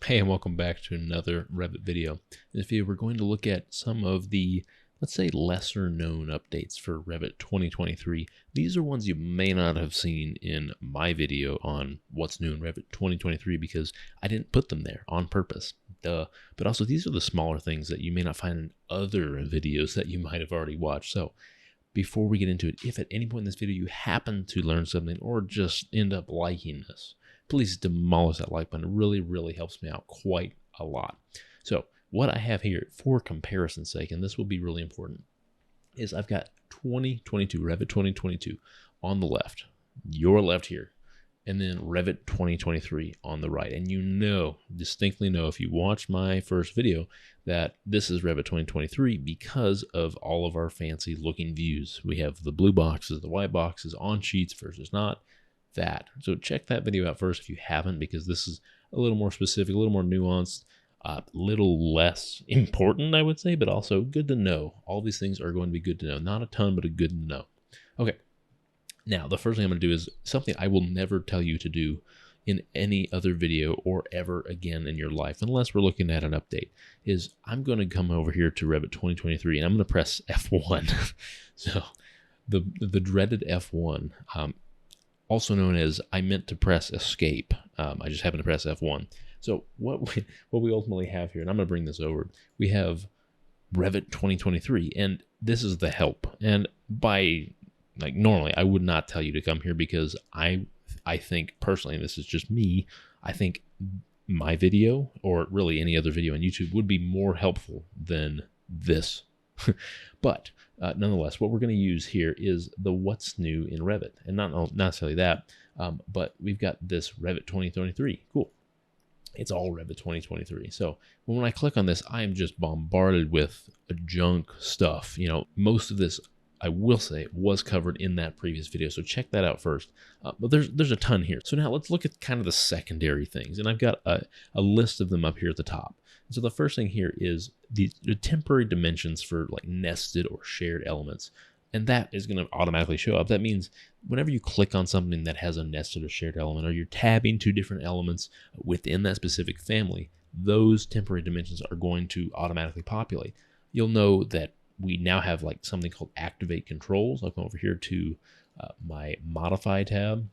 Hey, and welcome back to another Revit video. In this video, we're going to look at some of the, let's say, lesser known updates for Revit 2023. These are ones you may not have seen in my video on what's new in Revit 2023 because I didn't put them there on purpose. Duh. But also, these are the smaller things that you may not find in other videos that you might have already watched. So before we get into it, if at any point in this video you happen to learn something or just end up liking this, please demolish that like button. It really helps me out quite a lot. So what I have here for comparison's sake, and this will be really important, is I've got 2022, Revit 2022 on the left, your left here, and then Revit 2023 on the right. And you know, distinctly know if you watched my first video that this is Revit 2023 because of all of our fancy looking views. We have the blue boxes, the white boxes, on sheets versus not. That. So check that video out first if you haven't, because this is a little more specific, a little more nuanced, a little less important, I would say, but also good to know. All these things are going to be good to know. Not a ton, but a good to know. Okay. Now, the first thing I'm going to do is something I will never tell you to do in any other video or ever again in your life, unless we're looking at an update, is I'm going to come over here to Revit 2023 and I'm going to press F1. So the dreaded F1, also known as I meant to press escape. I just happened to press F1. So what we ultimately have here, and I'm going to bring this over, we have Revit 2023, and this is the help. And normally I would not tell you to come here because I think personally, and this is just me, I think my video, or really any other video on YouTube, would be more helpful than this. But nonetheless, what we're going to use here is the what's new in Revit, and not necessarily that, but we've got this Revit 2023. Cool. It's all Revit 2023. So when I click on this, I am just bombarded with junk stuff. You know, most of this, I will say, was covered in that previous video. So check that out first. But there's a ton here. So now let's look at kind of the secondary things. And I've got a list of them up here at the top. So the first thing here is the temporary dimensions for like nested or shared elements. And that is going to automatically show up. That means whenever you click on something that has a nested or shared element, or you're tabbing two different elements within that specific family, those temporary dimensions are going to automatically populate. You'll know that we now have like something called activate controls. I'll come over here to my modify tab.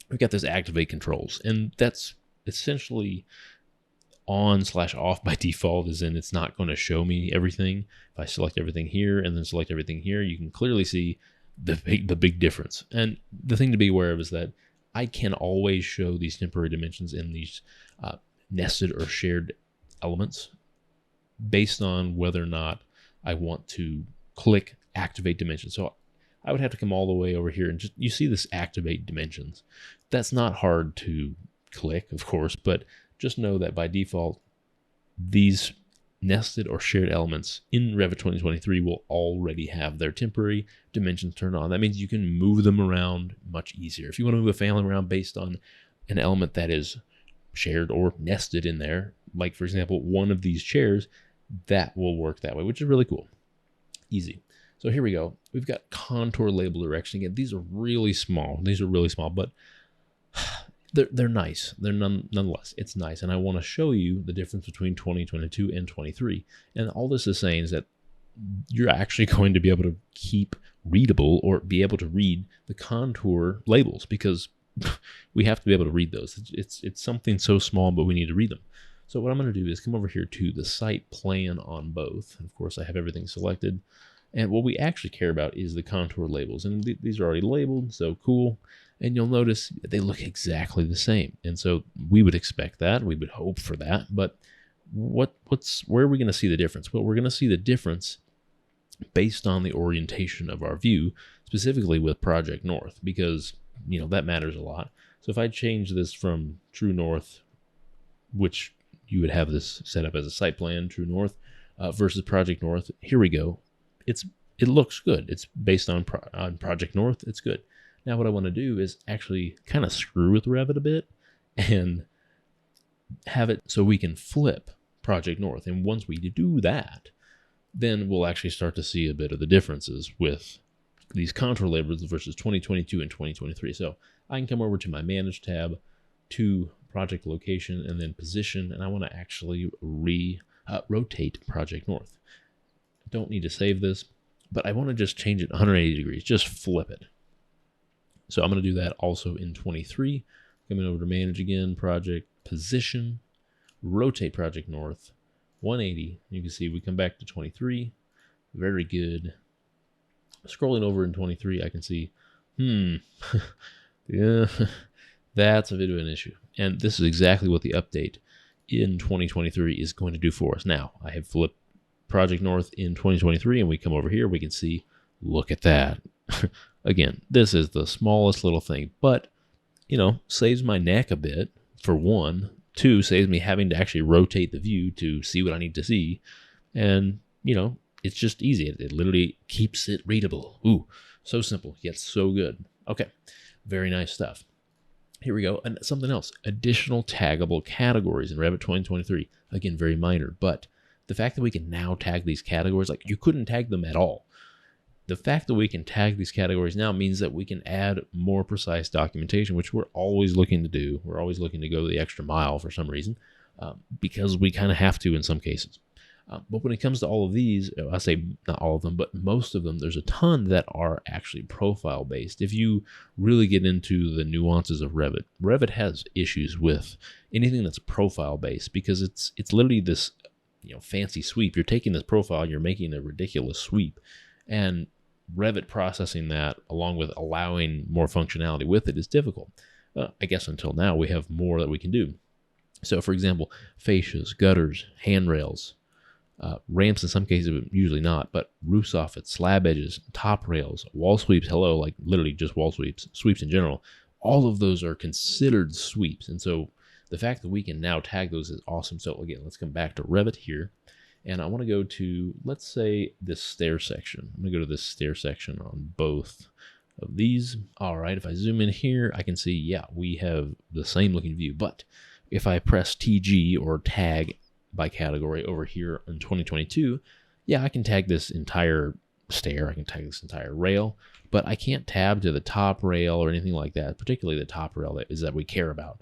We've got this activate controls, and that's essentially on/off by default, as in it's not going to show me everything. If I select everything here and then select everything here, you can clearly see the big difference. And the thing to be aware of is that I can always show these temporary dimensions in these nested or shared elements based on whether or not I want to click activate dimensions. So I would have to come all the way over here and just, you see this activate dimensions. That's not hard to click, of course, but just know that by default, these nested or shared elements in Revit 2023 will already have their temporary dimensions turned on. That means you can move them around much easier. If you want to move a family around based on an element that is shared or nested in there, like for example, one of these chairs, that will work that way, which is really cool. Easy. So here we go. We've got contour label direction. Again, these are really small. But they're nice. They're nonetheless, it's nice. And I want to show you the difference between 2022 and 23. And all this is saying is that you're actually going to be able to keep readable or be able to read the contour labels, because we have to be able to read those. It's something so small, but we need to read them. So what I'm going to do is come over here to the site plan on both. Of course, I have everything selected. And what we actually care about is the contour labels. And these are already labeled, so cool. And you'll notice they look exactly the same. And so we would expect that. We would hope for that. But where are we going to see the difference? Well, we're going to see the difference based on the orientation of our view, specifically with Project North, because, you know, that matters a lot. So if I change this from True North, which you would have this set up as a site plan, True North, versus Project North, here we go. It looks good. It's based on Project North. It's good. Now what I want to do is actually kind of screw with Revit a bit and have it so we can flip Project North. And once we do that, then we'll actually start to see a bit of the differences with these contour labels versus 2022 and 2023. So I can come over to my Manage tab, to project location, and then position, and I want to actually rotate project north. Don't need to save this, but I want to just change it 180 degrees, just flip it. So I'm going to do that also in 23. Coming over to manage again, project position, rotate project north, 180. You can see we come back to 23. Very good. Scrolling over in 23, I can see, yeah, that's a bit of an issue. And this is exactly what the update in 2023 is going to do for us. Now, I have flipped project north in 2023, and we come over here, we can see, look at that. Again, this is the smallest little thing, but, you know, saves my neck a bit, for one. Two, saves me having to actually rotate the view to see what I need to see. And, you know, it's just easy. It literally keeps it readable. Ooh, so simple, yet so good. Okay, very nice stuff. Here we go. And something else, additional taggable categories in Revit 2023. Again, very minor, but the fact that we can now tag these categories, like you couldn't tag them at all. The fact that we can tag these categories now means that we can add more precise documentation, which we're always looking to do. We're always looking to go the extra mile for some reason, because we kind of have to in some cases. But when it comes to all of these, I say not all of them, but most of them, there's a ton that are actually profile based. If you really get into the nuances of Revit, Revit has issues with anything that's profile based, because it's literally this, you know, fancy sweep. You're taking this profile, you're making a ridiculous sweep, and Revit processing that along with allowing more functionality with it is difficult. I guess until now we have more that we can do. So for example, fascias, gutters, handrails, ramps in some cases, but usually not, but roof soffits, slab edges, top rails, wall sweeps, like literally just wall sweeps, sweeps in general, all of those are considered sweeps. And so the fact that we can now tag those is awesome. So again, let's come back to Revit here. And I want to go to, let's say, this stair section. I'm going to go to this stair section on both of these. All right, if I zoom in here, I can see, yeah, we have the same looking view. But if I press TG or tag by category over here in 2022, yeah, I can tag this entire stair, I can tag this entire rail, but I can't tab to the top rail or anything like that, particularly the top rail that we care about.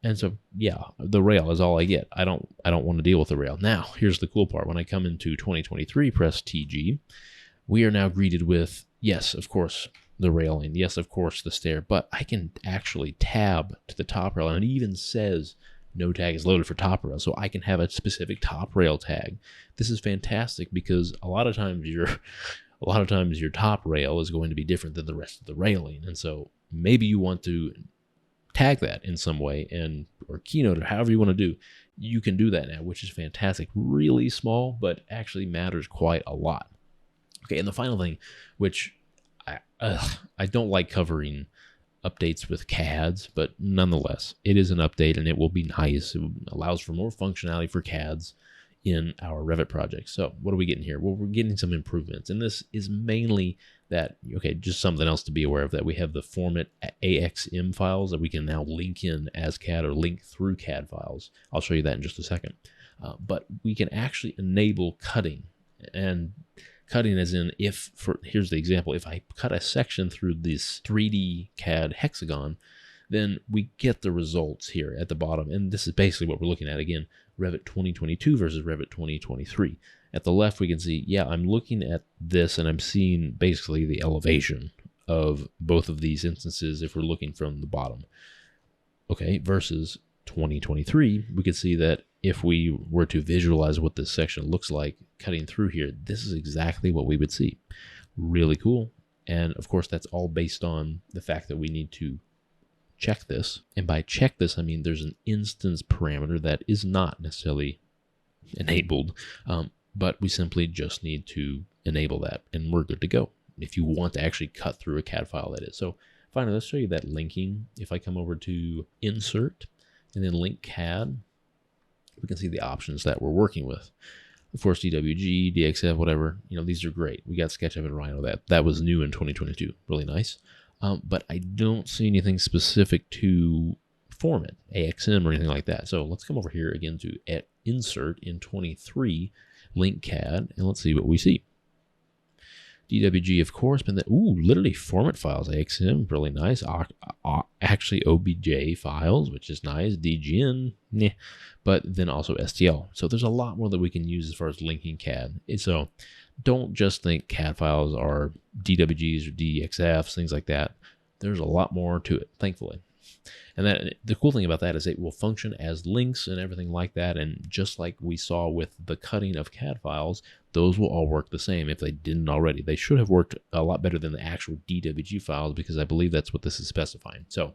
And so, yeah, the rail is all I get. I don't want to deal with the rail. Now, here's the cool part. When I come into 2023, press TG, we are now greeted with, yes, of course, the railing. Yes, of course, the stair. But I can actually tab to the top rail, and it even says no tag is loaded for top rail. So I can have a specific top rail tag. This is fantastic because a lot of times your top rail is going to be different than the rest of the railing. And so maybe you want to tag that in some way, or keynote, or however you want to do, you can do that now, which is fantastic. Really small, but actually matters quite a lot. Okay, and the final thing, which I don't like covering updates with CADs, but nonetheless, it is an update and it will be nice. It allows for more functionality for CADs in our Revit project. So what are we getting here? Well, we're getting some improvements, and this is mainly that, okay, just something else to be aware of, that we have the format AXM files that we can now link in as CAD or link through CAD files. I'll show you that in just a second. But we can actually enable cutting, and cutting as in here's the example. If I cut a section through this 3D CAD hexagon, then we get the results here at the bottom. And this is basically what we're looking at. Again, Revit 2022 versus Revit 2023. At the left, we can see, yeah, I'm looking at this and I'm seeing basically the elevation of both of these instances if we're looking from the bottom. Okay, versus 2023, we could see that if we were to visualize what this section looks like cutting through here, this is exactly what we would see. Really cool. And of course, that's all based on the fact that we need to check this. And by check this, I mean there's an instance parameter that is not necessarily enabled, but we simply just need to enable that and we're good to go. If you want to actually cut through a CAD file, that is. So finally, let's show you that linking. If I come over to Insert and then Link CAD, we can see the options that we're working with. Of course, DWG, DXF, whatever, these are great. We got SketchUp and Rhino. That was new in 2022. Really nice. But I don't see anything specific to format, AXM, or anything like that. So let's come over here again to Insert in 23, Link CAD, and let's see what we see. DWG, of course, but then, literally format files, AXM, really nice. Actually, OBJ files, which is nice. DGN, but then also STL. So there's a lot more that we can use as far as linking CAD. So don't just think CAD files are DWGs or DXFs, things like that. There's a lot more to it, thankfully. And that the cool thing about that is it will function as links and everything like that. And just like we saw with the cutting of CAD files, those will all work the same if they didn't already. They should have worked a lot better than the actual DWG files, because I believe that's what this is specifying. So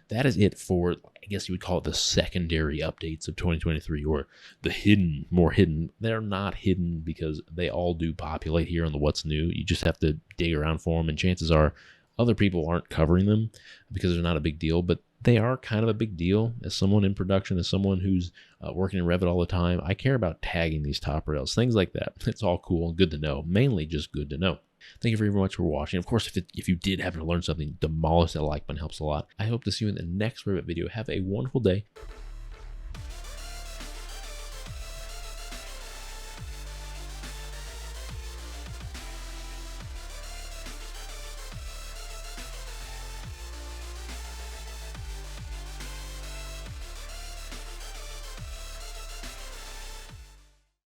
that is it for, I guess you would call it the secondary updates of 2023, or the more hidden. They're not hidden because they all do populate here on the What's New. You just have to dig around for them, and chances are other people aren't covering them because they're not a big deal, but they are kind of a big deal. As someone in production, as someone who's working in Revit all the time, I care about tagging these top rails, things like that. It's all cool and good to know, mainly just good to know. Thank you very much for watching. Of course, if you did happen to learn something, demolish that like button, helps a lot. I hope to see you in the next Revit video. Have a wonderful day.